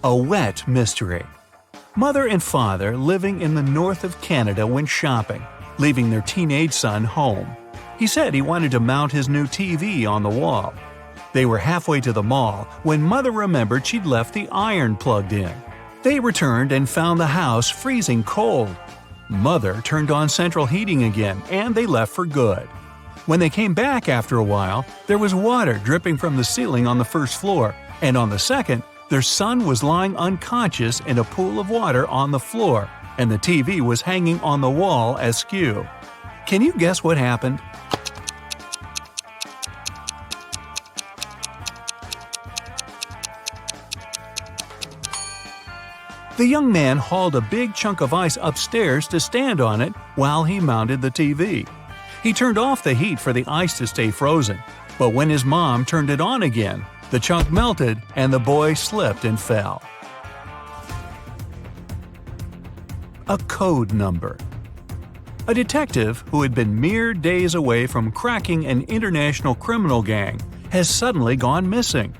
A wet mystery. Mother and father living in the north of Canada went shopping, leaving their teenage son home. He said he wanted to mount his new TV on the wall. They were halfway to the mall when Mother remembered she'd left the iron plugged in. They returned and found the house freezing cold. Mother turned on central heating again and they left for good. When they came back after a while, there was water dripping from the ceiling on the first floor, and on the second, their son was lying unconscious in a pool of water on the floor, and the TV was hanging on the wall askew. Can you guess what happened? The young man hauled a big chunk of ice upstairs to stand on it while he mounted the TV. He turned off the heat for the ice to stay frozen, but when his mom turned it on again, the chunk melted and the boy slipped and fell. A code number. A detective who had been mere days away from cracking an international criminal gang has suddenly gone missing.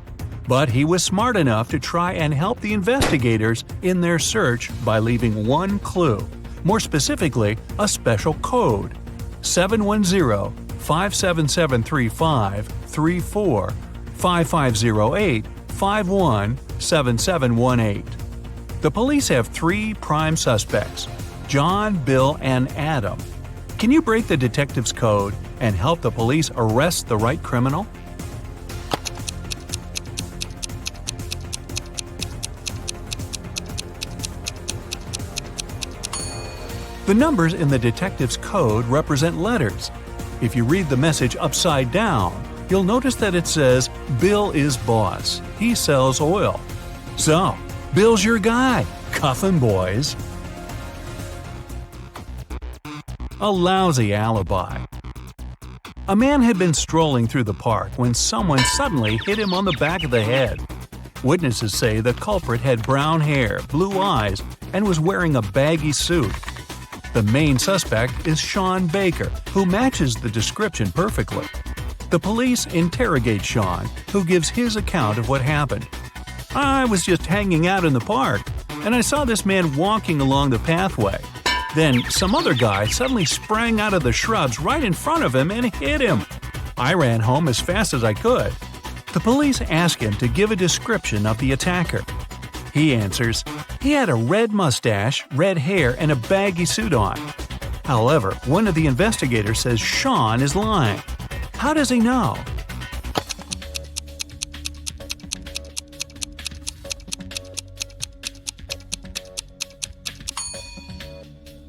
But he was smart enough to try and help the investigators in their search by leaving one clue, more specifically, a special code: 710-57735-34 5508-517718. The police have 3 prime suspects: John, Bill, and Adam. Can you break the detective's code and help the police arrest the right criminal? The numbers in the detective's code represent letters. If you read the message upside down, you'll notice that it says, "Bill is boss. He sells oil." So, Bill's your guy. Cuff him, boys. A lousy alibi. A man had been strolling through the park when someone suddenly hit him on the back of the head. Witnesses say the culprit had brown hair, blue eyes, and was wearing a baggy suit. The main suspect is Sean Baker, who matches the description perfectly. The police interrogate Sean, who gives his account of what happened. "I was just hanging out in the park, and I saw this man walking along the pathway. Then some other guy suddenly sprang out of the shrubs right in front of him and hit him. I ran home as fast as I could." The police ask him to give a description of the attacker. He answers, he had a red mustache, red hair, and a baggy suit on. However, one of the investigators says Sean is lying. How does he know?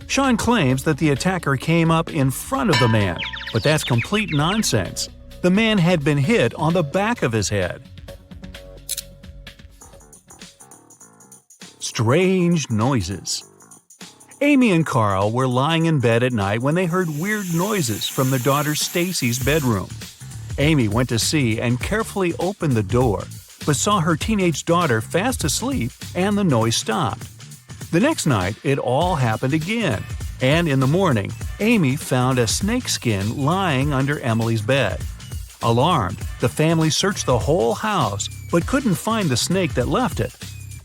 Sean claims that the attacker came up in front of the man, but that's complete nonsense. The man had been hit on the back of his head. Strange noises. Amy and Carl were lying in bed at night when they heard weird noises from their daughter Stacy's bedroom. Amy went to see and carefully opened the door, but saw her teenage daughter fast asleep and the noise stopped. The next night, it all happened again, and in the morning, Amy found a snakeskin lying under Emily's bed. Alarmed, the family searched the whole house but couldn't find the snake that left it.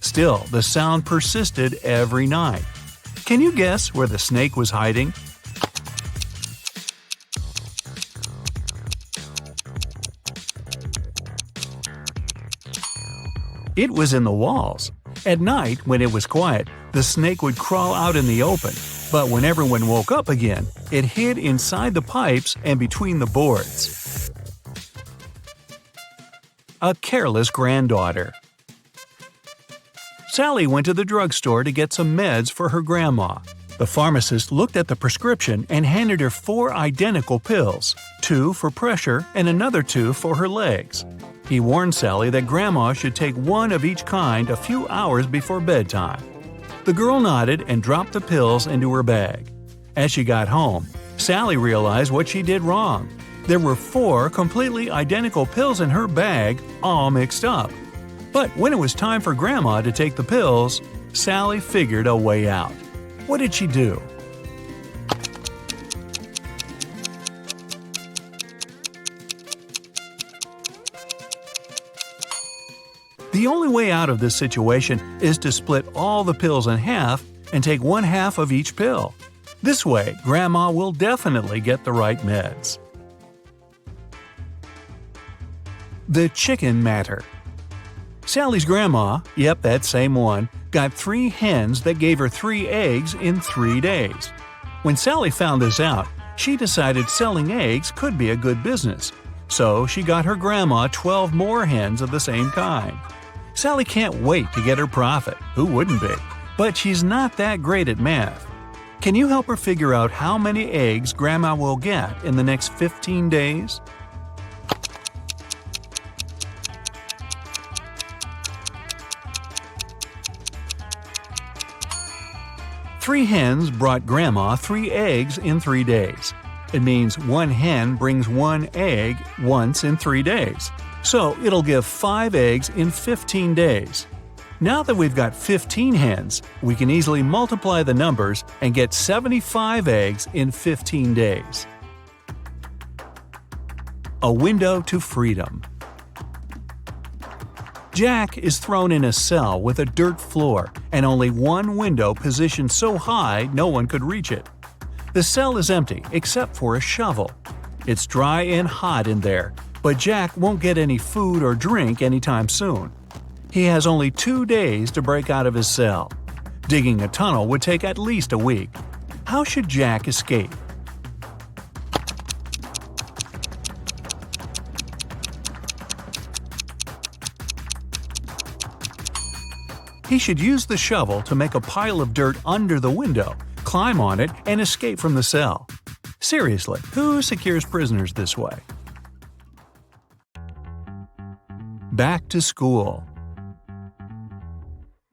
Still, the sound persisted every night. Can you guess where the snake was hiding? It was in the walls. At night, when it was quiet, the snake would crawl out in the open, but when everyone woke up again, it hid inside the pipes and between the boards. A careless granddaughter. Sally went to the drugstore to get some meds for her grandma. The pharmacist looked at the prescription and handed her 4 identical pills, 2 for pressure and another 2 for her legs. He warned Sally that Grandma should take 1 of each kind a few hours before bedtime. The girl nodded and dropped the pills into her bag. As she got home, Sally realized what she did wrong. There were 4 completely identical pills in her bag, all mixed up. But when it was time for Grandma to take the pills, Sally figured a way out. What did she do? The only way out of this situation is to split all the pills in half and take 1/2 of each pill. This way, Grandma will definitely get the right meds. The chicken matter. Sally's grandma, yep, that same one, got 3 hens that gave her 3 eggs in 3 days. When Sally found this out, she decided selling eggs could be a good business, so she got her grandma 12 more hens of the same kind. Sally can't wait to get her profit, who wouldn't be? But she's not that great at math. Can you help her figure out how many eggs Grandma will get in the next 15 days? Three hens brought Grandma 3 eggs in 3 days. It means 1 hen brings 1 egg once in 3 days. So it'll give 5 eggs in 15 days. Now that we've got 15 hens, we can easily multiply the numbers and get 75 eggs in 15 days. A window to freedom. Jack is thrown in a cell with a dirt floor and only one window positioned so high no one could reach it. The cell is empty except for a shovel. It's dry and hot in there, but Jack won't get any food or drink anytime soon. He has only 2 days to break out of his cell. Digging a tunnel would take at least a week. How should Jack escape? He should use the shovel to make a pile of dirt under the window, climb on it, and escape from the cell. Seriously, who secures prisoners this way? Back to school.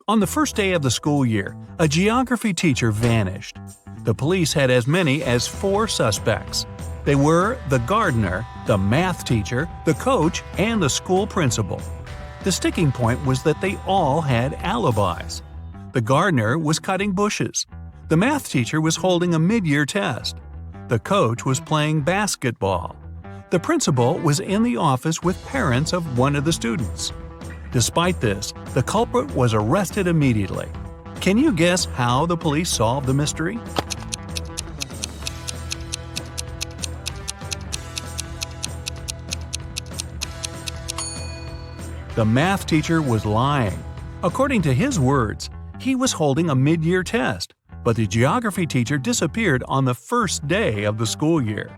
On the first day of the school year, a geography teacher vanished. The police had as many as 4 suspects. They were the gardener, the math teacher, the coach, and the school principal. The sticking point was that they all had alibis. The gardener was cutting bushes. The math teacher was holding a mid-year test. The coach was playing basketball. The principal was in the office with parents of one of the students. Despite this, the culprit was arrested immediately. Can you guess how the police solved the mystery? The math teacher was lying. According to his words, he was holding a mid-year test, but the geography teacher disappeared on the first day of the school year.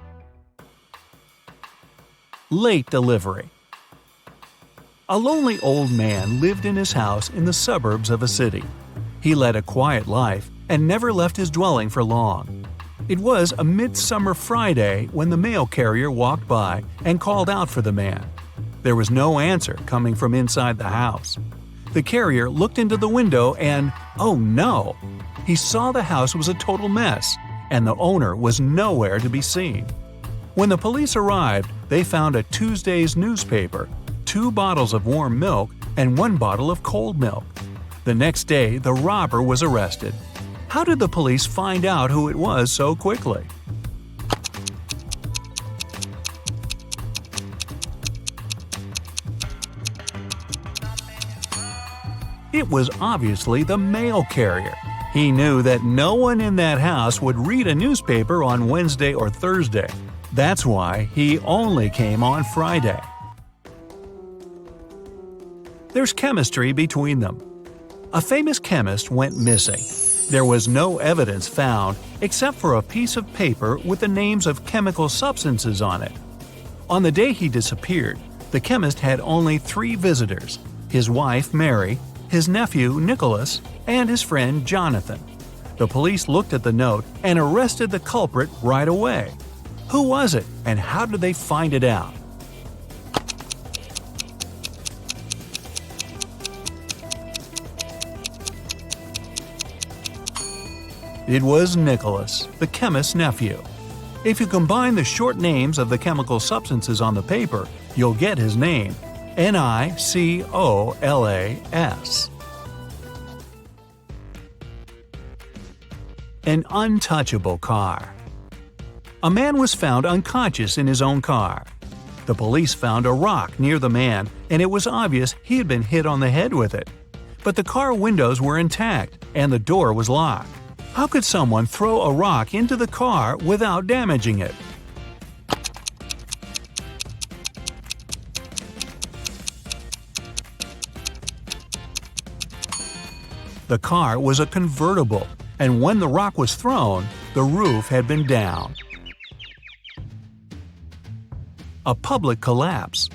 Late delivery. A lonely old man lived in his house in the suburbs of a city. He led a quiet life and never left his dwelling for long. It was a midsummer Friday when the mail carrier walked by and called out for the man. There was no answer coming from inside the house. The carrier looked into the window and, oh no! He saw the house was a total mess, and the owner was nowhere to be seen. When the police arrived, they found a Tuesday's newspaper, 2 bottles of warm milk, and 1 bottle of cold milk. The next day, the robber was arrested. How did the police find out who it was so quickly? It was obviously the mail carrier. He knew that no one in that house would read a newspaper on Wednesday or Thursday. That's why he only came on Friday. There's chemistry between them. A famous chemist went missing. There was no evidence found except for a piece of paper with the names of chemical substances on it. On the day he disappeared, the chemist had only 3 visitors: his wife, Mary, his nephew, Nicholas, and his friend, Jonathan. The police looked at the note and arrested the culprit right away. Who was it, and how did they find it out? It was Nicholas, the chemist's nephew. If you combine the short names of the chemical substances on the paper, you'll get his name: Nicolas. An untouchable car. A man was found unconscious in his own car. The police found a rock near the man, and it was obvious he had been hit on the head with it. But the car windows were intact, and the door was locked. How could someone throw a rock into the car without damaging it? The car was a convertible, and when the rock was thrown, the roof had been down. A public collapse.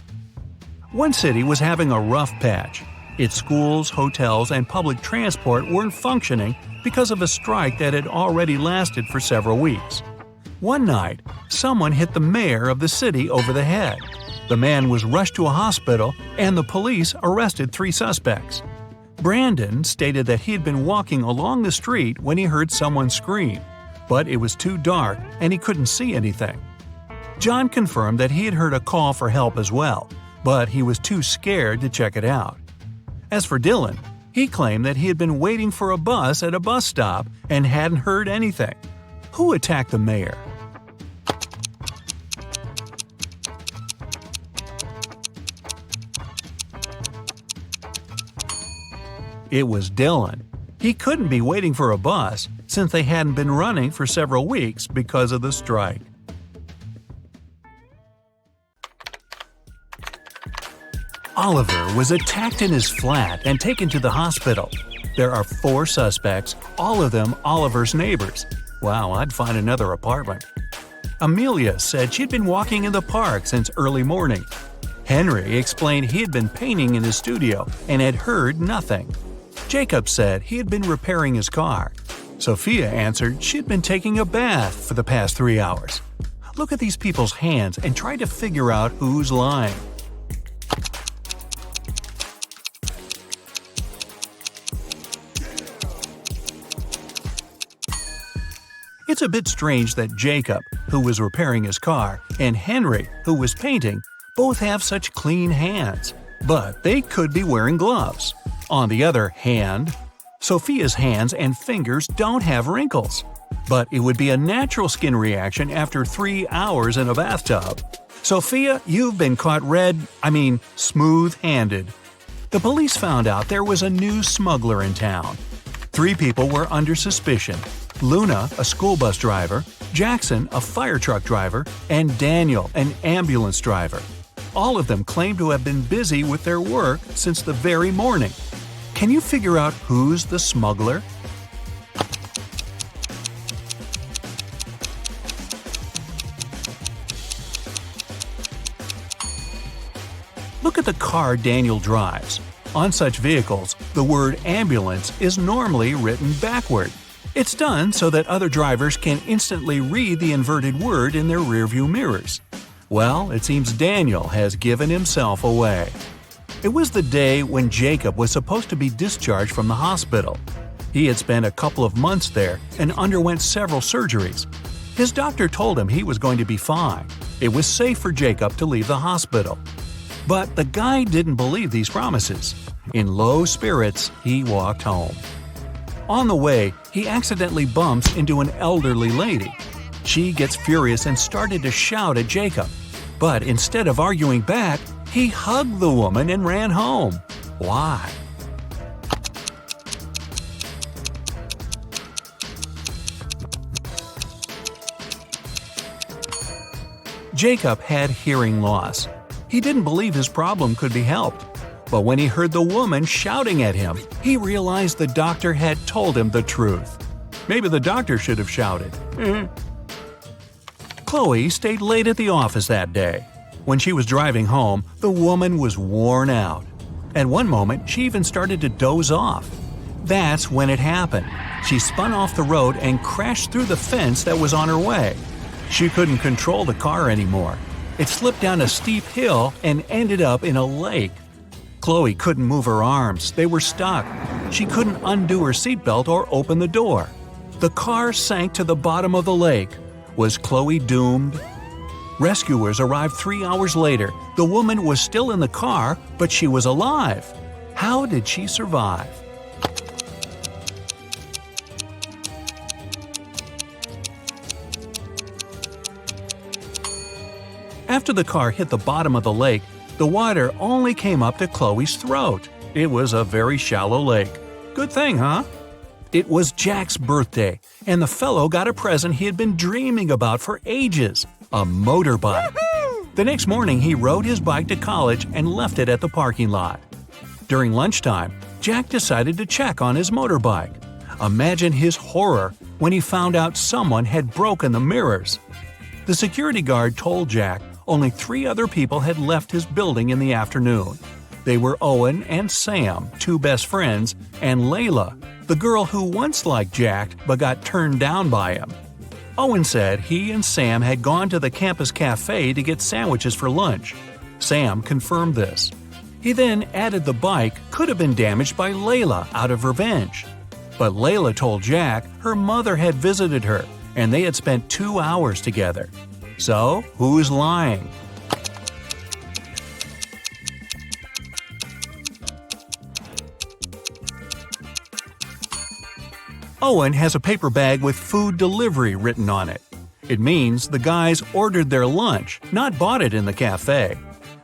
One city was having a rough patch. Its schools, hotels, and public transport weren't functioning because of a strike that had already lasted for several weeks. One night, someone hit the mayor of the city over the head. The man was rushed to a hospital, and the police arrested 3 suspects. Brandon stated that he had been walking along the street when he heard someone scream, but it was too dark and he couldn't see anything. John confirmed that he had heard a call for help as well, but he was too scared to check it out. As for Dylan, he claimed that he had been waiting for a bus at a bus stop and hadn't heard anything. Who attacked the mayor? It was Dylan. He couldn't be waiting for a bus since they hadn't been running for several weeks because of the strike. Oliver was attacked in his flat and taken to the hospital. There are 4 suspects, all of them Oliver's neighbors. Wow, I'd find another apartment. Amelia said she'd been walking in the park since early morning. Henry explained he had been painting in his studio and had heard nothing. Jacob said he had been repairing his car. Sophia answered she'd been taking a bath for the past 3 hours. Look at these people's hands and try to figure out who's lying. It's a bit strange that Jacob, who was repairing his car, and Henry, who was painting, both have such clean hands, but they could be wearing gloves. On the other hand, Sophia's hands and fingers don't have wrinkles. But it would be a natural skin reaction after 3 hours in a bathtub. Sophia, you've been caught smooth-handed. The police found out there was a new smuggler in town. 3 people were under suspicion: Luna, a school bus driver, Jackson, a fire truck driver, and Daniel, an ambulance driver. All of them claimed to have been busy with their work since the very morning. Can you figure out who's the smuggler? Look at the car Daniel drives. On such vehicles, the word ambulance is normally written backward. It's done so that other drivers can instantly read the inverted word in their rearview mirrors. Well, it seems Daniel has given himself away. It was the day when Jacob was supposed to be discharged from the hospital. He had spent a couple of months there and underwent several surgeries. His doctor told him he was going to be fine. It was safe for Jacob to leave the hospital. But the guy didn't believe these promises. In low spirits, he walked home. On the way, he accidentally bumps into an elderly lady. She gets furious and started to shout at Jacob. But instead of arguing back, he hugged the woman and ran home. Why? Jacob had hearing loss. He didn't believe his problem could be helped. But when he heard the woman shouting at him, he realized the doctor had told him the truth. Maybe the doctor should have shouted. Chloe stayed late at the office that day. When she was driving home, the woman was worn out. At one moment, she even started to doze off. That's when it happened. She spun off the road and crashed through the fence that was on her way. She couldn't control the car anymore. It slipped down a steep hill and ended up in a lake. Chloe couldn't move her arms. They were stuck. She couldn't undo her seatbelt or open the door. The car sank to the bottom of the lake. Was Chloe doomed? Rescuers arrived 3 hours later. The woman was still in the car, but she was alive. How did she survive? After the car hit the bottom of the lake, the water only came up to Chloe's throat. It was a very shallow lake. Good thing, huh? It was Jack's birthday, and the fellow got a present he had been dreaming about for ages – a motorbike. The next morning, he rode his bike to college and left it at the parking lot. During lunchtime, Jack decided to check on his motorbike. Imagine his horror when he found out someone had broken the mirrors. The security guard told Jack only 3 other people had left his building in the afternoon. They were Owen and Sam, 2 best friends, and Layla, the girl who once liked Jack but got turned down by him. Owen said he and Sam had gone to the campus cafe to get sandwiches for lunch. Sam confirmed this. He then added the bike could have been damaged by Layla out of revenge. But Layla told Jack her mother had visited her and they had spent 2 hours together. So, who's lying? Owen has a paper bag with food delivery written on it. It means the guys ordered their lunch, not bought it in the cafe.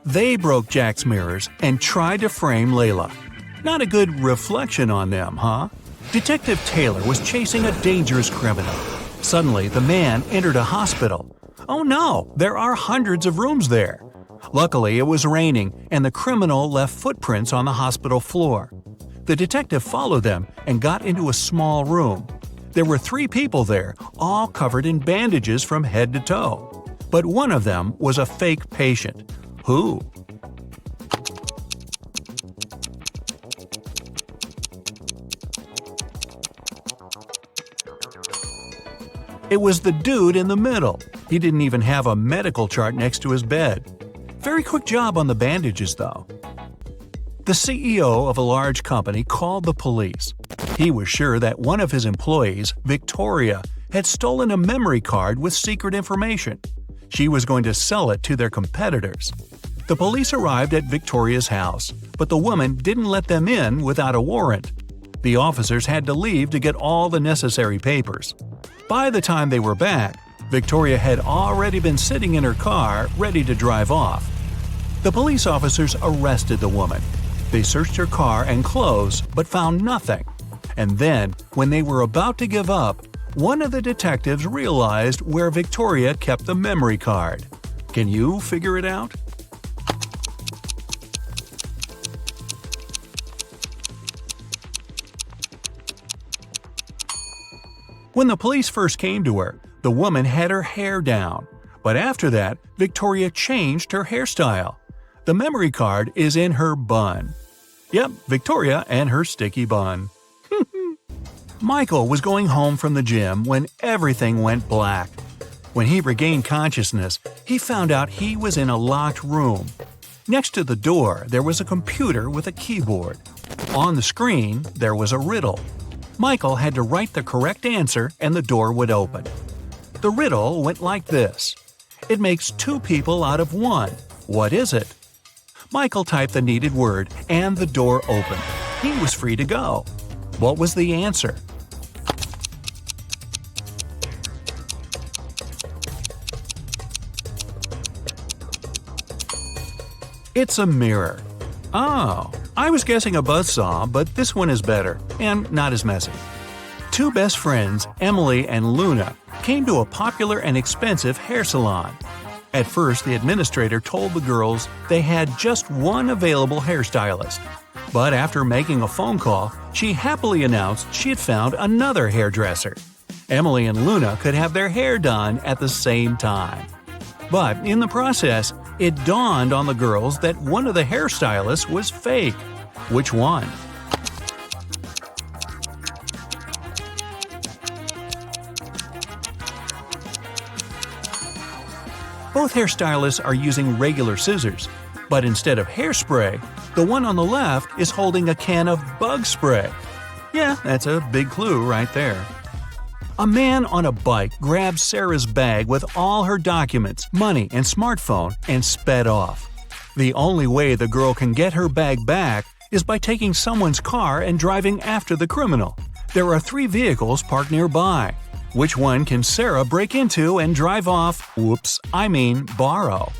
They broke Jack's mirrors and tried to frame Layla. Not a good reflection on them, huh? Detective Taylor was chasing a dangerous criminal. Suddenly, the man entered a hospital. Oh no, there are hundreds of rooms there. Luckily, it was raining and the criminal left footprints on the hospital floor. The detective followed them and got into a small room. There were 3 people there, all covered in bandages from head to toe. But one of them was a fake patient. Who? It was the dude in the middle. He didn't even have a medical chart next to his bed. Very quick job on the bandages, though. The CEO of a large company called the police. He was sure that one of his employees, Victoria, had stolen a memory card with secret information. She was going to sell it to their competitors. The police arrived at Victoria's house, but the woman didn't let them in without a warrant. The officers had to leave to get all the necessary papers. By the time they were back, Victoria had already been sitting in her car, ready to drive off. The police officers arrested the woman. They searched her car and clothes, but found nothing. And then, when they were about to give up, one of the detectives realized where Victoria kept the memory card. Can you figure it out? When the police first came to her, the woman had her hair down. But after that, Victoria changed her hairstyle. The memory card is in her bun. Yep, Victoria and her sticky bun. Michael was going home from the gym when everything went black. When he regained consciousness, he found out he was in a locked room. Next to the door, there was a computer with a keyboard. On the screen, there was a riddle. Michael had to write the correct answer and the door would open. The riddle went like this. It makes 2 people out of 1. What is it? Michael typed the needed word and the door opened. He was free to go. What was the answer? It's a mirror. Oh, I was guessing a buzzsaw, but this one is better and not as messy. 2 best friends, Emily and Luna, came to a popular and expensive hair salon. At first, the administrator told the girls they had just one available hairstylist. But after making a phone call, she happily announced she had found another hairdresser. Emily and Luna could have their hair done at the same time. But in the process, it dawned on the girls that one of the hairstylists was fake. Which one? Both hairstylists are using regular scissors, but instead of hairspray, the one on the left is holding a can of bug spray. Yeah, that's a big clue right there. A man on a bike grabbed Sarah's bag with all her documents, money, and smartphone and sped off. The only way the girl can get her bag back is by taking someone's car and driving after the criminal. There are 3 vehicles parked nearby. Which one can Sarah break into and drive off, borrow?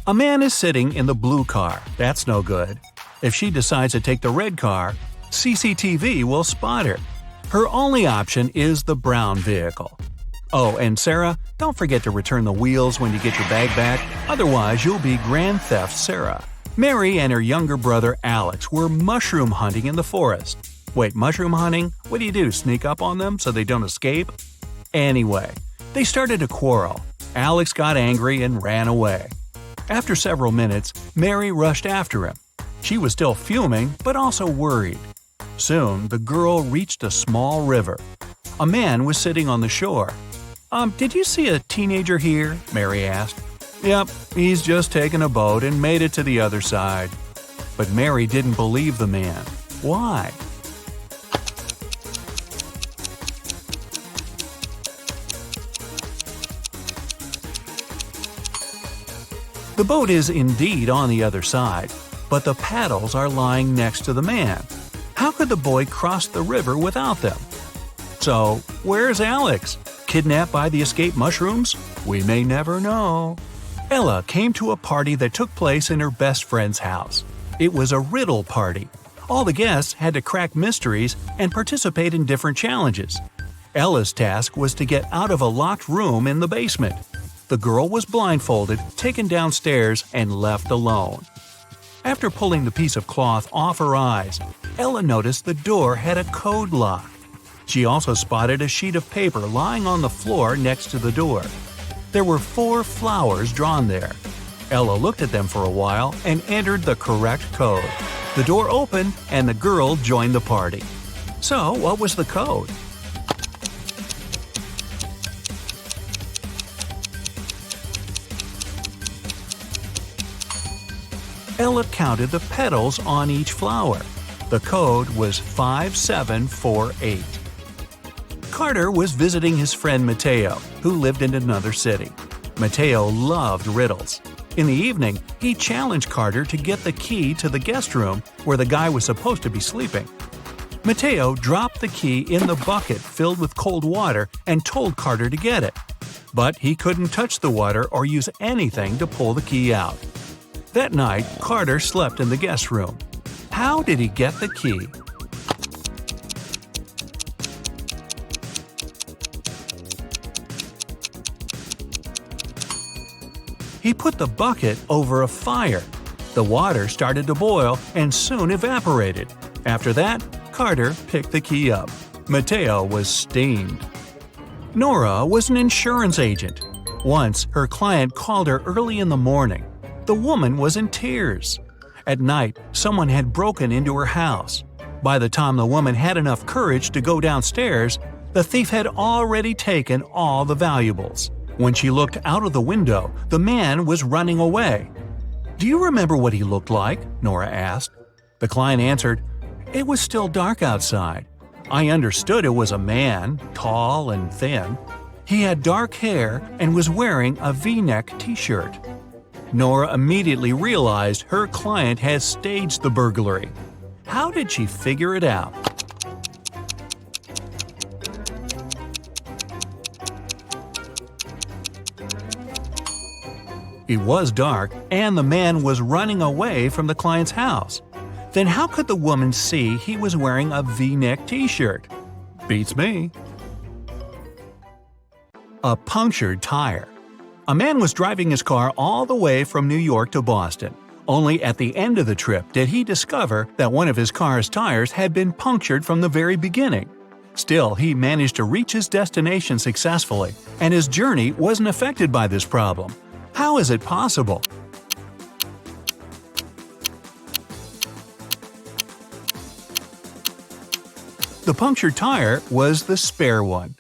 A man is sitting in the blue car. That's no good. If she decides to take the red car, CCTV will spot her. Her only option is the brown vehicle. Oh, and Sarah, don't forget to return the wheels when you get your bag back, otherwise you'll be Grand Theft Sarah. Mary and her younger brother Alex were mushroom hunting in the forest. Wait, mushroom hunting? What do? Sneak up on them so they don't escape? Anyway, they started to quarrel. Alex got angry and ran away. After several minutes, Mary rushed after him. She was still fuming, but also worried. Soon, the girl reached a small river. A man was sitting on the shore. Did you see a teenager here?" Mary asked. "Yep, he's just taken a boat and made it to the other side." But Mary didn't believe the man. Why? The boat is indeed on the other side, but the paddles are lying next to the man. How could the boy cross the river without them? So, where's Alex? Kidnapped by the escaped mushrooms? We may never know. Ella came to a party that took place in her best friend's house. It was a riddle party. All the guests had to crack mysteries and participate in different challenges. Ella's task was to get out of a locked room in the basement. The girl was blindfolded, taken downstairs, and left alone. After pulling the piece of cloth off her eyes, Ella noticed the door had a code lock. She also spotted a sheet of paper lying on the floor next to the door. There were 4 flowers drawn there. Ella looked at them for a while and entered the correct code. The door opened and the girl joined the party. So, what was the code? Ella counted the petals on each flower. The code was 5748. Carter was visiting his friend Mateo, who lived in another city. Mateo loved riddles. In the evening, he challenged Carter to get the key to the guest room where the guy was supposed to be sleeping. Mateo dropped the key in the bucket filled with cold water and told Carter to get it. But he couldn't touch the water or use anything to pull the key out. That night, Carter slept in the guest room. How did he get the key? He put the bucket over a fire. The water started to boil and soon evaporated. After that, Carter picked the key up. Mateo was steamed. Nora was an insurance agent. Once, her client called her early in the morning. The woman was in tears. At night, someone had broken into her house. By the time the woman had enough courage to go downstairs, the thief had already taken all the valuables. When she looked out of the window, the man was running away. "Do you remember what he looked like?" Nora asked. The client answered, "It was still dark outside. I understood it was a man, tall and thin. He had dark hair and was wearing a V-neck t-shirt." Nora immediately realized her client had staged the burglary. How did she figure it out? It was dark, and the man was running away from the client's house. Then how could the woman see he was wearing a V-neck t-shirt? Beats me. A punctured tire. A man was driving his car all the way from New York to Boston. Only at the end of the trip did he discover that one of his car's tires had been punctured from the very beginning. Still, he managed to reach his destination successfully, and his journey wasn't affected by this problem. How is it possible? The punctured tire was the spare one.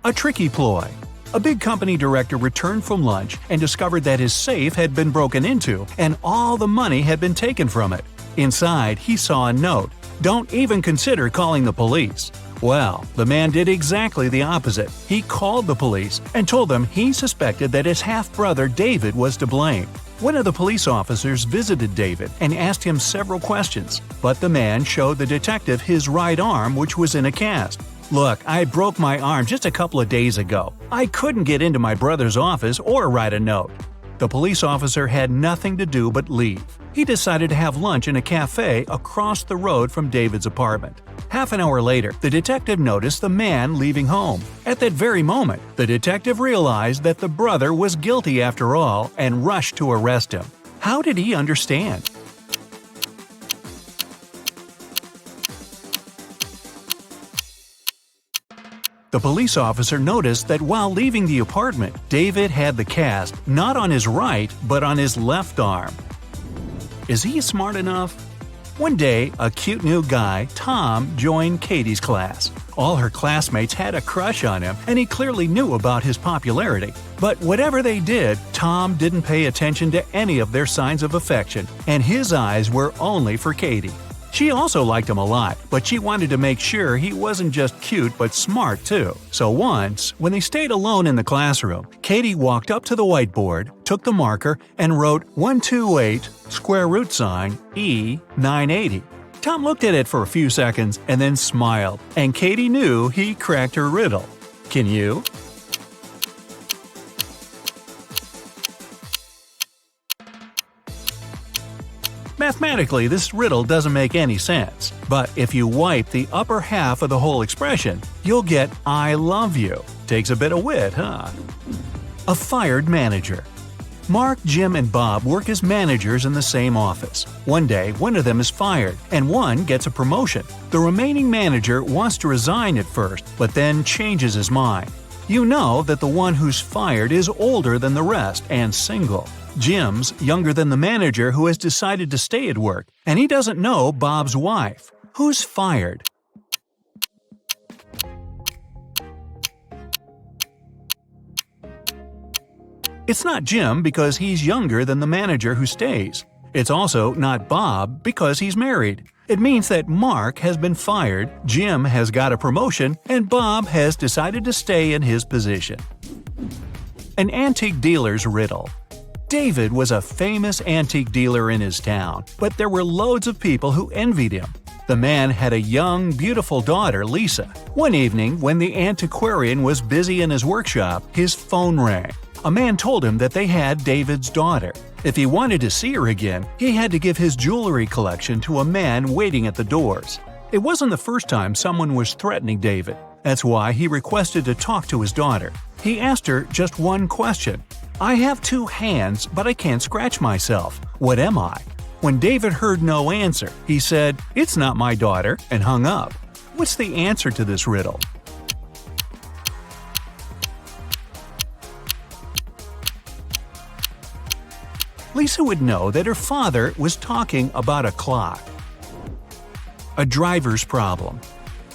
A tricky ploy. A big company director returned from lunch and discovered that his safe had been broken into and all the money had been taken from it. Inside, he saw a note, "Don't even consider calling the police." Well, the man did exactly the opposite. He called the police and told them he suspected that his half-brother David was to blame. One of the police officers visited David and asked him several questions, but the man showed the detective his right arm, which was in a cast. "Look, I broke my arm just a couple of days ago. I couldn't get into my brother's office or write a note." The police officer had nothing to do but leave. He decided to have lunch in a cafe across the road from David's apartment. Half an hour later, the detective noticed the man leaving home. At that very moment, the detective realized that the brother was guilty after all and rushed to arrest him. How did he understand? The police officer noticed that while leaving the apartment, David had the cast not on his right but on his left arm. Is he smart enough? One day, a cute new guy, Tom, joined Katie's class. All her classmates had a crush on him, and he clearly knew about his popularity. But whatever they did, Tom didn't pay attention to any of their signs of affection, and his eyes were only for Katie. She also liked him a lot, but she wanted to make sure he wasn't just cute but smart too. So once, when they stayed alone in the classroom, Katie walked up to the whiteboard, took the marker, and wrote 128 square root sign E 980. Tom looked at it for a few seconds and then smiled, and Katie knew he cracked her riddle. Can you? Mathematically, this riddle doesn't make any sense, but if you wipe the upper half of the whole expression, you'll get I love you. Takes a bit of wit, huh? A fired manager. Mark, Jim, and Bob work as managers in the same office. One day, one of them is fired, and one gets a promotion. The remaining manager wants to resign at first, but then changes his mind. You know that the one who's fired is older than the rest and single. Jim's younger than the manager who has decided to stay at work, and he doesn't know Bob's wife. Who's fired? It's not Jim because he's younger than the manager who stays. It's also not Bob because he's married. It means that Mark has been fired, Jim has got a promotion, and Bob has decided to stay in his position. An antique dealer's riddle. David was a famous antique dealer in his town, but there were loads of people who envied him. The man had a young, beautiful daughter, Lisa. One evening, when the antiquarian was busy in his workshop, his phone rang. A man told him that they had David's daughter. If he wanted to see her again, he had to give his jewelry collection to a man waiting at the doors. It wasn't the first time someone was threatening David. That's why he requested to talk to his daughter. He asked her just one question. I have 2 hands, but I can't scratch myself. What am I? When David heard no answer, he said, "It's not my daughter," and hung up. What's the answer to this riddle? Lisa would know that her father was talking about a clock. A driver's problem.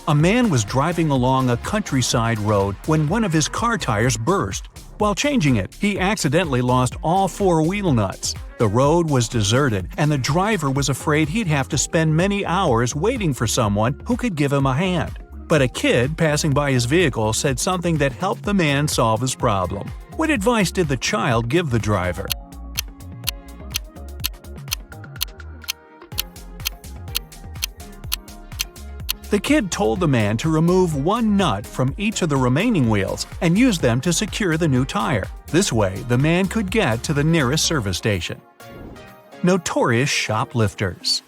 A man was driving along a countryside road when one of his car tires burst. While changing it, he accidentally lost all 4 wheel nuts. The road was deserted, and the driver was afraid he'd have to spend many hours waiting for someone who could give him a hand. But a kid passing by his vehicle said something that helped the man solve his problem. What advice did the child give the driver? The kid told the man to remove 1 nut from each of the remaining wheels and use them to secure the new tire. This way, the man could get to the nearest service station. Notorious shoplifters.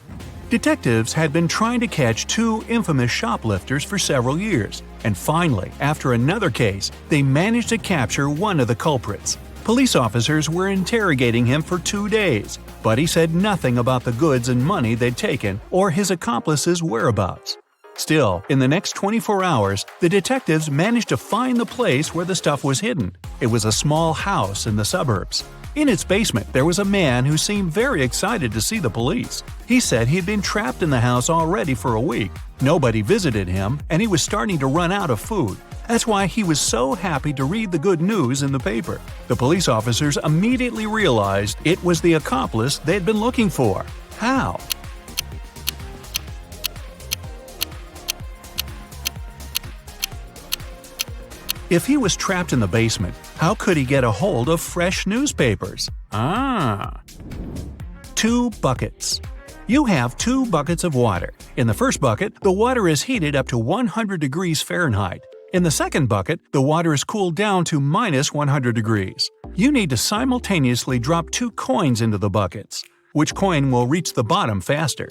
Detectives had been trying to catch 2 infamous shoplifters for several years, and finally, after another case, they managed to capture one of the culprits. Police officers were interrogating him for 2 days, but he said nothing about the goods and money they'd taken or his accomplice's whereabouts. Still, in the next 24 hours, the detectives managed to find the place where the stuff was hidden. It was a small house in the suburbs. In its basement, there was a man who seemed very excited to see the police. He said he'd been trapped in the house already for a week. Nobody visited him, and he was starting to run out of food. That's why he was so happy to read the good news in the paper. The police officers immediately realized it was the accomplice they'd been looking for. How? If he was trapped in the basement, how could he get a hold of fresh newspapers? 2 buckets. You have 2 buckets of water. In the first bucket, the water is heated up to 100 degrees Fahrenheit. In the second bucket, the water is cooled down to -100 degrees. You need to simultaneously drop 2 coins into the buckets. Which coin will reach the bottom faster?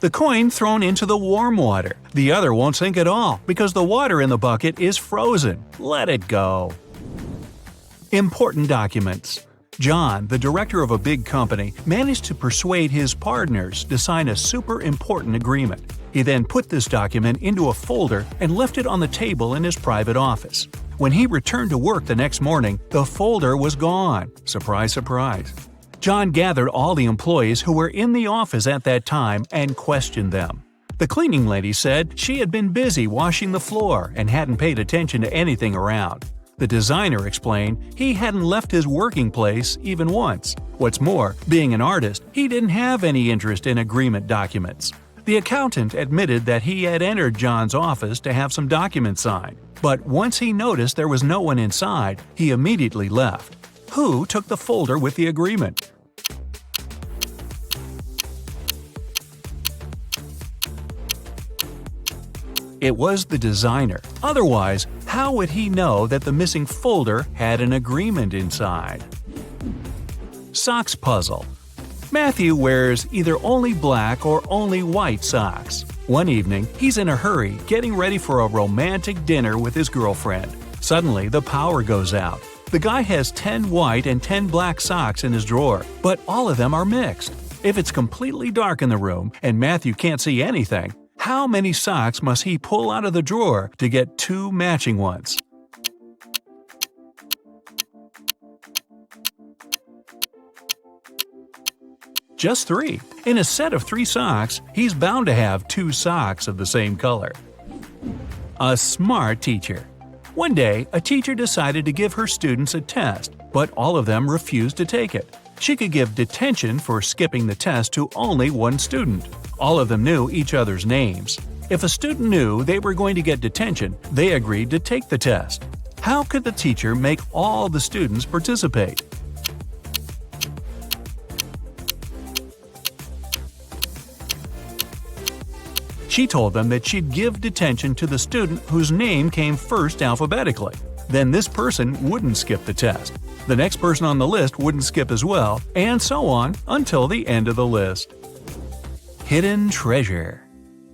The coin thrown into the warm water. The other won't sink at all because the water in the bucket is frozen. Let it go. Important documents. John, the director of a big company, managed to persuade his partners to sign a super important agreement. He then put this document into a folder and left it on the table in his private office. When he returned to work the next morning, the folder was gone. Surprise, surprise. John gathered all the employees who were in the office at that time and questioned them. The cleaning lady said she had been busy washing the floor and hadn't paid attention to anything around. The designer explained he hadn't left his working place even once. What's more, being an artist, he didn't have any interest in agreement documents. The accountant admitted that he had entered John's office to have some documents signed, but once he noticed there was no one inside, he immediately left. Who took the folder with the agreement? It was the designer. Otherwise, how would he know that the missing folder had an agreement inside? Socks puzzle. Matthew wears either only black or only white socks. One evening, he's in a hurry, getting ready for a romantic dinner with his girlfriend. Suddenly, the power goes out. The guy has 10 white and 10 black socks in his drawer, but all of them are mixed. If it's completely dark in the room and Matthew can't see anything, how many socks must he pull out of the drawer to get 2 matching ones? Just 3. In a set of 3 socks, he's bound to have 2 socks of the same color. A smart teacher. One day, a teacher decided to give her students a test, but all of them refused to take it. She could give detention for skipping the test to only one student. All of them knew each other's names. If a student knew they were going to get detention, they agreed to take the test. How could the teacher make all the students participate? She told them that she'd give detention to the student whose name came first alphabetically. Then this person wouldn't skip the test. The next person on the list wouldn't skip as well, and so on until the end of the list. Hidden treasure.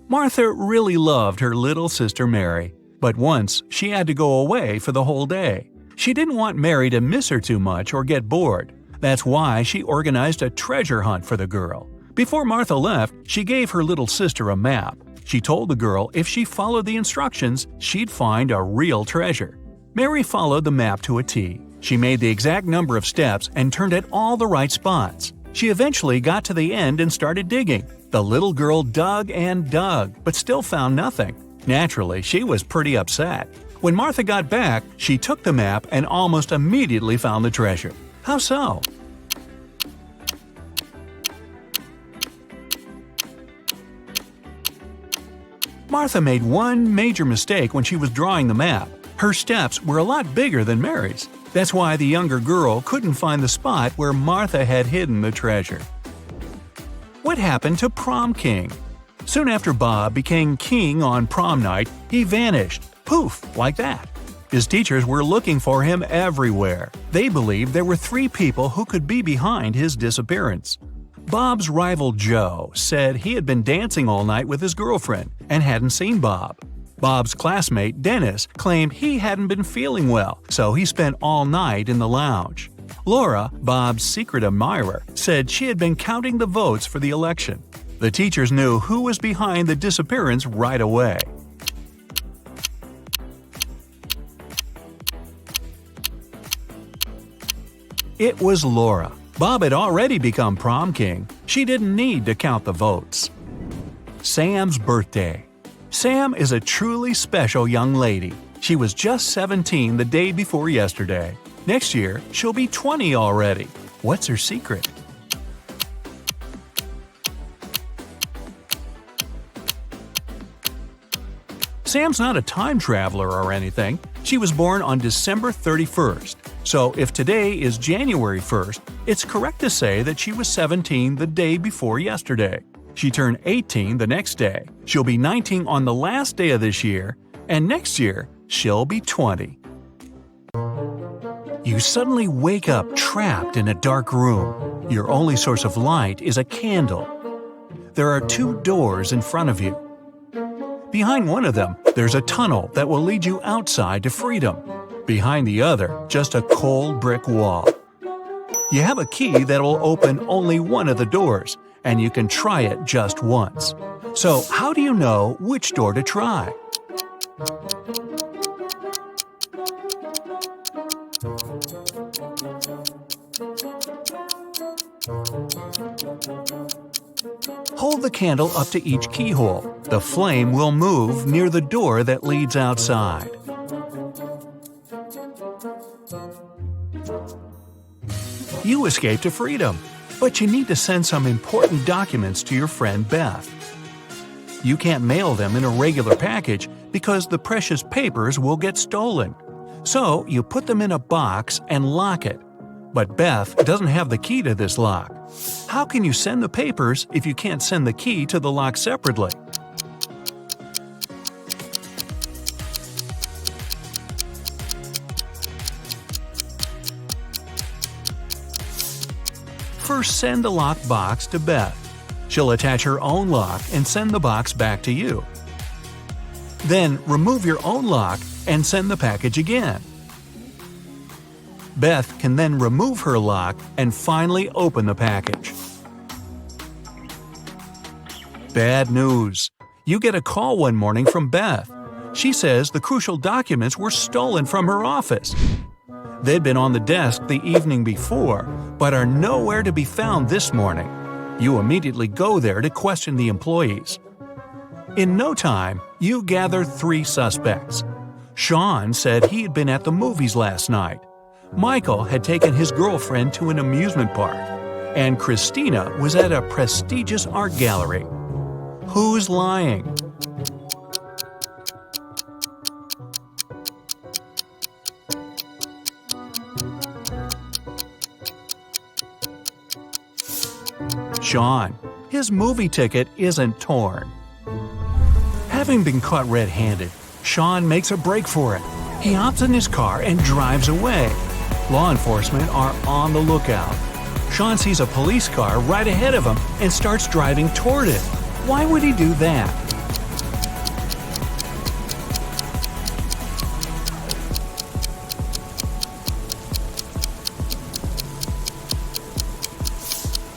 Martha really loved her little sister Mary, but once she had to go away for the whole day. She didn't want Mary to miss her too much or get bored. That's why she organized a treasure hunt for the girl. Before Martha left, she gave her little sister a map. She told the girl if she followed the instructions, she'd find a real treasure. Mary followed the map to a T. She made the exact number of steps and turned at all the right spots. She eventually got to the end and started digging. The little girl dug and dug, but still found nothing. Naturally, she was pretty upset. When Martha got back, she took the map and almost immediately found the treasure. How so? Martha made one major mistake when she was drawing the map. Her steps were a lot bigger than Mary's. That's why the younger girl couldn't find the spot where Martha had hidden the treasure. What happened to Prom King? Soon after Bob became king on prom night, he vanished. Poof, like that. His teachers were looking for him everywhere. They believed there were 3 people who could be behind his disappearance. Bob's rival Joe said he had been dancing all night with his girlfriend and hadn't seen Bob. Bob's classmate Dennis claimed he hadn't been feeling well, so he spent all night in the lounge. Laura, Bob's secret admirer, said she had been counting the votes for the election. The teachers knew who was behind the disappearance right away. It was Laura. Bob had already become prom king. She didn't need to count the votes. Sam's birthday. Sam is a truly special young lady. She was just 17 the day before yesterday. Next year, she'll be 20 already. What's her secret? Sam's not a time traveler or anything. She was born on December 31st. So if today is January 1st, it's correct to say that she was 17 the day before yesterday. She turned 18 the next day, she'll be 19 on the last day of this year, and next year she'll be 20. You suddenly wake up trapped in a dark room. Your only source of light is a candle. There are 2 doors in front of you. Behind one of them, there's a tunnel that will lead you outside to freedom. Behind the other, just a cold brick wall. You have a key that will open only one of the doors, and you can try it just once. So how do you know which door to try? Hold the candle up to each keyhole. The flame will move near the door that leads outside. You escape to freedom, but you need to send some important documents to your friend Beth. You can't mail them in a regular package because the precious papers will get stolen. So you put them in a box and lock it. But Beth doesn't have the key to this lock. How can you send the papers if you can't send the key to the lock separately? First, send the locked box to Beth. She'll attach her own lock and send the box back to you. Then remove your own lock and send the package again. Beth can then remove her lock and finally open the package. Bad news. You get a call one morning from Beth. She says the crucial documents were stolen from her office. They'd been on the desk the evening before, but are nowhere to be found this morning. You immediately go there to question the employees. In no time, you gather 3 suspects. Sean said he had been at the movies last night. Michael had taken his girlfriend to an amusement park, and Christina was at a prestigious art gallery. Who's lying? Sean. His movie ticket isn't torn. Having been caught red-handed, Sean makes a break for it. He hops in his car and drives away. Law enforcement are on the lookout. Sean sees a police car right ahead of him and starts driving toward it. Why would he do that?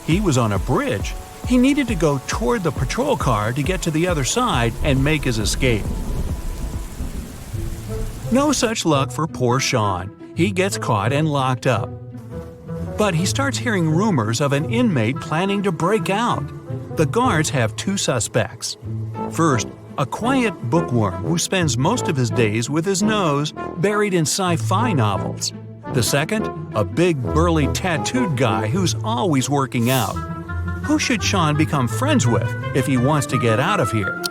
He was on a bridge. He needed to go toward the patrol car to get to the other side and make his escape. No such luck for poor Sean. He gets caught and locked up. But he starts hearing rumors of an inmate planning to break out. The guards have 2 suspects. First, a quiet bookworm who spends most of his days with his nose buried in sci-fi novels. The second, a big burly tattooed guy who's always working out. Who should Sean become friends with if he wants to get out of here?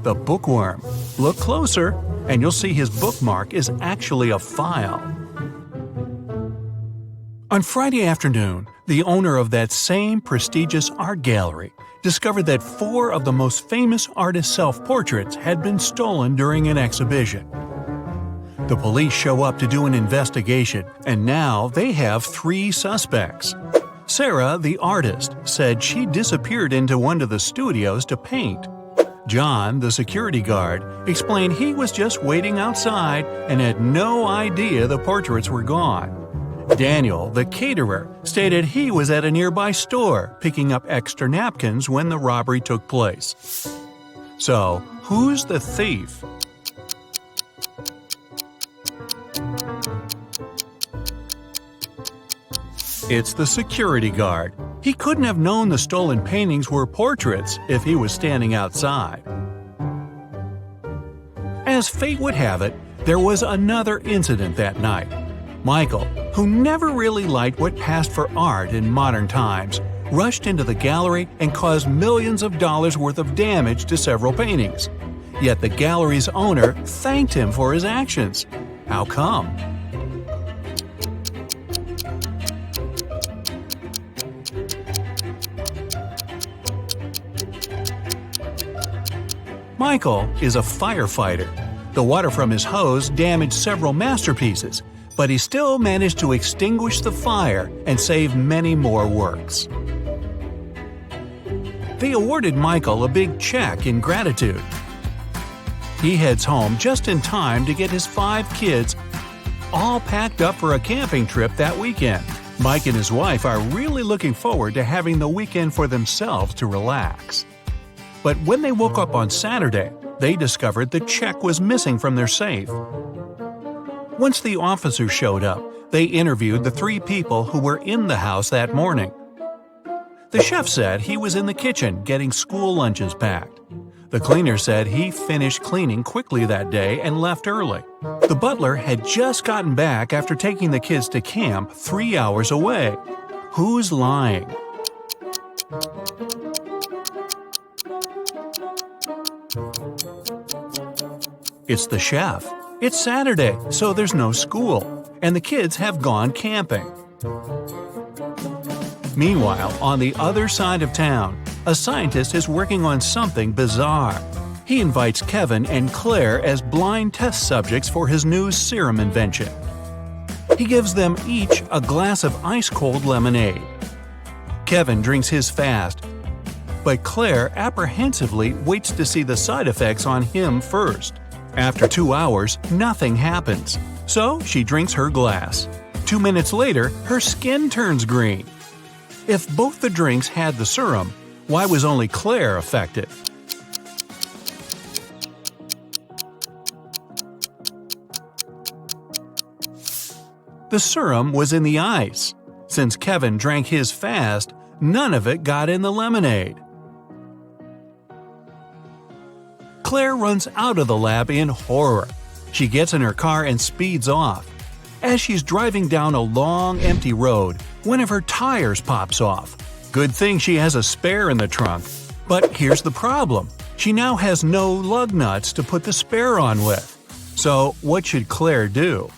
The bookworm. Look closer, and you'll see his bookmark is actually a file. On Friday afternoon, the owner of that same prestigious art gallery discovered that 4 of the most famous artists' self-portraits had been stolen during an exhibition. The police show up to do an investigation, and now they have 3 suspects. Sarah, the artist, said she disappeared into one of the studios to paint. John, the security guard, explained he was just waiting outside and had no idea the portraits were gone. Daniel, the caterer, stated he was at a nearby store picking up extra napkins when the robbery took place. So, who's the thief? It's the security guard. He couldn't have known the stolen paintings were portraits if he was standing outside. As fate would have it, there was another incident that night. Michael, who never really liked what passed for art in modern times, rushed into the gallery and caused millions of dollars worth of damage to several paintings. Yet the gallery's owner thanked him for his actions. How come? Michael is a firefighter. The water from his hose damaged several masterpieces, but he still managed to extinguish the fire and save many more works. They awarded Michael a big check in gratitude. He heads home just in time to get his 5 kids all packed up for a camping trip that weekend. Mike and his wife are really looking forward to having the weekend for themselves to relax. But when they woke up on Saturday, they discovered the check was missing from their safe. Once the officers showed up, they interviewed the 3 people who were in the house that morning. The chef said he was in the kitchen getting school lunches packed. The cleaner said he finished cleaning quickly that day and left early. The butler had just gotten back after taking the kids to camp 3 hours away. Who's lying? It's the chef. It's Saturday, so there's no school, and the kids have gone camping. Meanwhile, on the other side of town, a scientist is working on something bizarre. He invites Kevin and Claire as blind test subjects for his new serum invention. He gives them each a glass of ice-cold lemonade. Kevin drinks his fast, but Claire apprehensively waits to see the side effects on him first. After 2 hours, nothing happens, so she drinks her glass. 2 minutes later, her skin turns green. If both the drinks had the serum, why was only Claire affected? The serum was in the ice. Since Kevin drank his fast, none of it got in the lemonade. Claire runs out of the lab in horror. She gets in her car and speeds off. As she's driving down a long, empty road, one of her tires pops off. Good thing she has a spare in the trunk. But here's the problem. She now has no lug nuts to put the spare on with. So what should Claire do?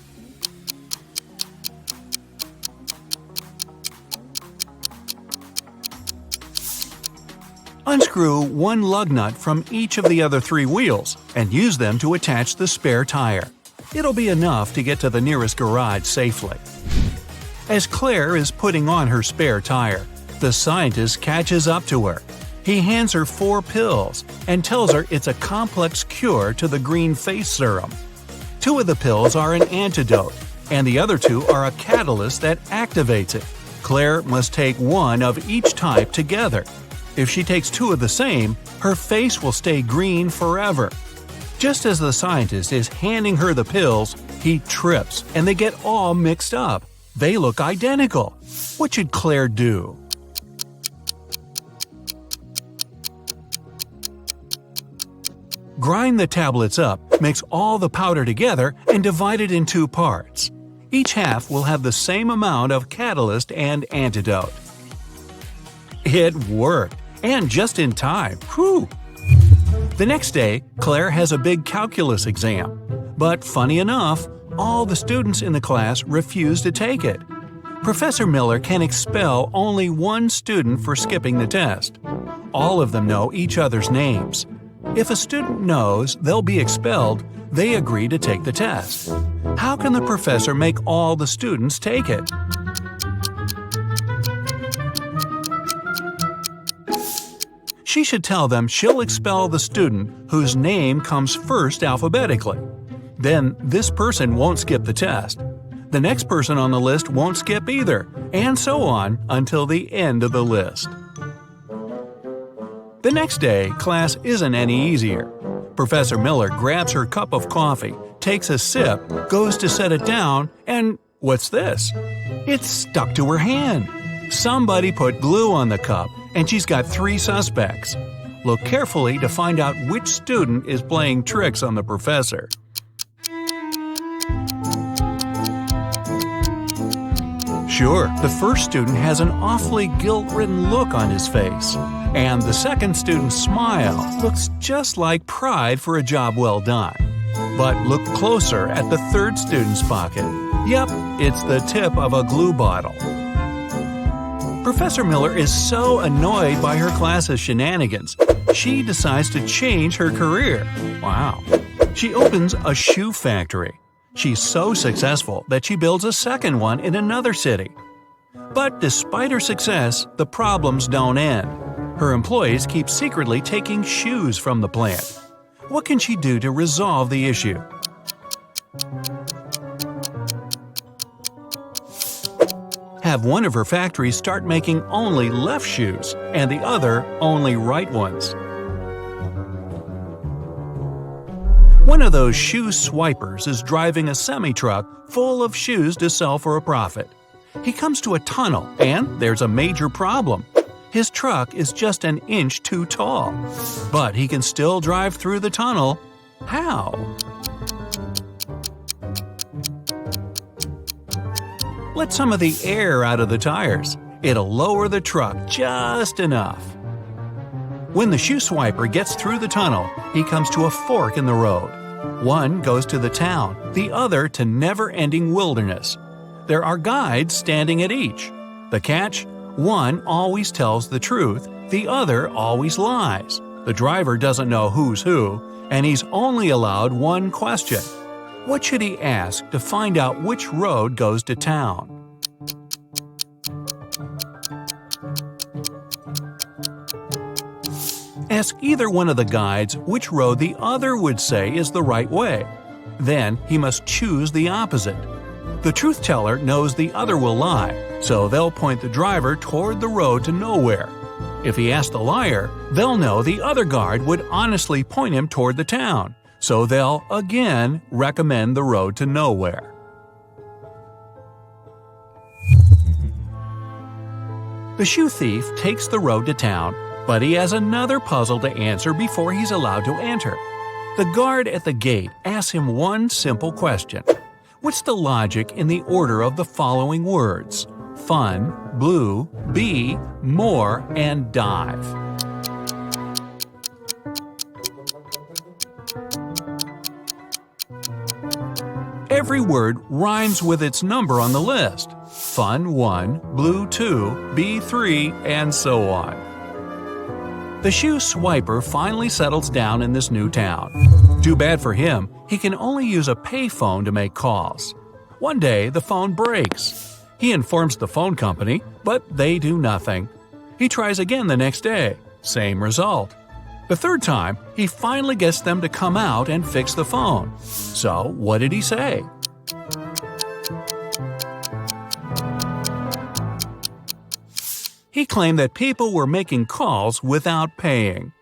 Unscrew one lug nut from each of the other 3 wheels and use them to attach the spare tire. It'll be enough to get to the nearest garage safely. As Claire is putting on her spare tire, the scientist catches up to her. He hands her 4 pills and tells her it's a complex cure to the green face serum. 2 of the pills are an antidote, and the other 2 are a catalyst that activates it. Claire must take 1 of each type together. If she takes 2 of the same, her face will stay green forever. Just as the scientist is handing her the pills, he trips and they get all mixed up. They look identical. What should Claire do? Grind the tablets up, mix all the powder together, and divide it in 2 parts. Each half will have the same amount of catalyst and antidote. It worked, and just in time. Whew! The next day, Claire has a big calculus exam. But funny enough, all the students in the class refuse to take it. Professor Miller can expel only 1 student for skipping the test. All of them know each other's names. If a student knows they'll be expelled, they agree to take the test. How can the professor make all the students take it? She should tell them she'll expel the student whose name comes first alphabetically. Then this person won't skip the test. The next person on the list won't skip either, and so on until the end of the list. The next day, class isn't any easier. Professor Miller grabs her cup of coffee, takes a sip, goes to set it down, and what's this? It's stuck to her hand. Somebody put glue on the cup, and she's got 3 suspects. Look carefully to find out which student is playing tricks on the professor. Sure, the first student has an awfully guilt-ridden look on his face, and the second student's smile looks just like pride for a job well done. But look closer at the third student's pocket. Yep, it's the tip of a glue bottle. Professor Miller is so annoyed by her class's shenanigans, she decides to change her career. Wow. She opens a shoe factory. She's so successful that she builds a second one in another city. But despite her success, the problems don't end. Her employees keep secretly taking shoes from the plant. What can she do to resolve the issue? Have one of her factories start making only left shoes and the other only right ones. One of those shoe swipers is driving a semi-truck full of shoes to sell for a profit. He comes to a tunnel and there's a major problem. His truck is just an inch too tall. But he can still drive through the tunnel. How? Let some of the air out of the tires. It'll lower the truck just enough. When the shoe swiper gets through the tunnel, he comes to a fork in the road. One goes to the town, the other to never-ending wilderness. There are guides standing at each. The catch? One always tells the truth, the other always lies. The driver doesn't know who's who, and he's only allowed one question. What should he ask to find out which road goes to town? Ask either one of the guides which road the other would say is the right way. Then he must choose the opposite. The truth teller knows the other will lie, so they'll point the driver toward the road to nowhere. If he asks the liar, they'll know the other guard would honestly point him toward the town, so they'll again recommend the road to nowhere. The shoe thief takes the road to town, but he has another puzzle to answer before he's allowed to enter. The guard at the gate asks him one simple question. What's the logic in the order of the following words? Fun, blue, bee, more, and dive. Every word rhymes with its number on the list. Fun 1, blue 2, bee 3, and so on. The shoe swiper finally settles down in this new town. Too bad for him, he can only use a payphone to make calls. One day, the phone breaks. He informs the phone company, but they do nothing. He tries again the next day. Same result. The third time, he finally gets them to come out and fix the phone. So, what did he say? He claimed that people were making calls without paying.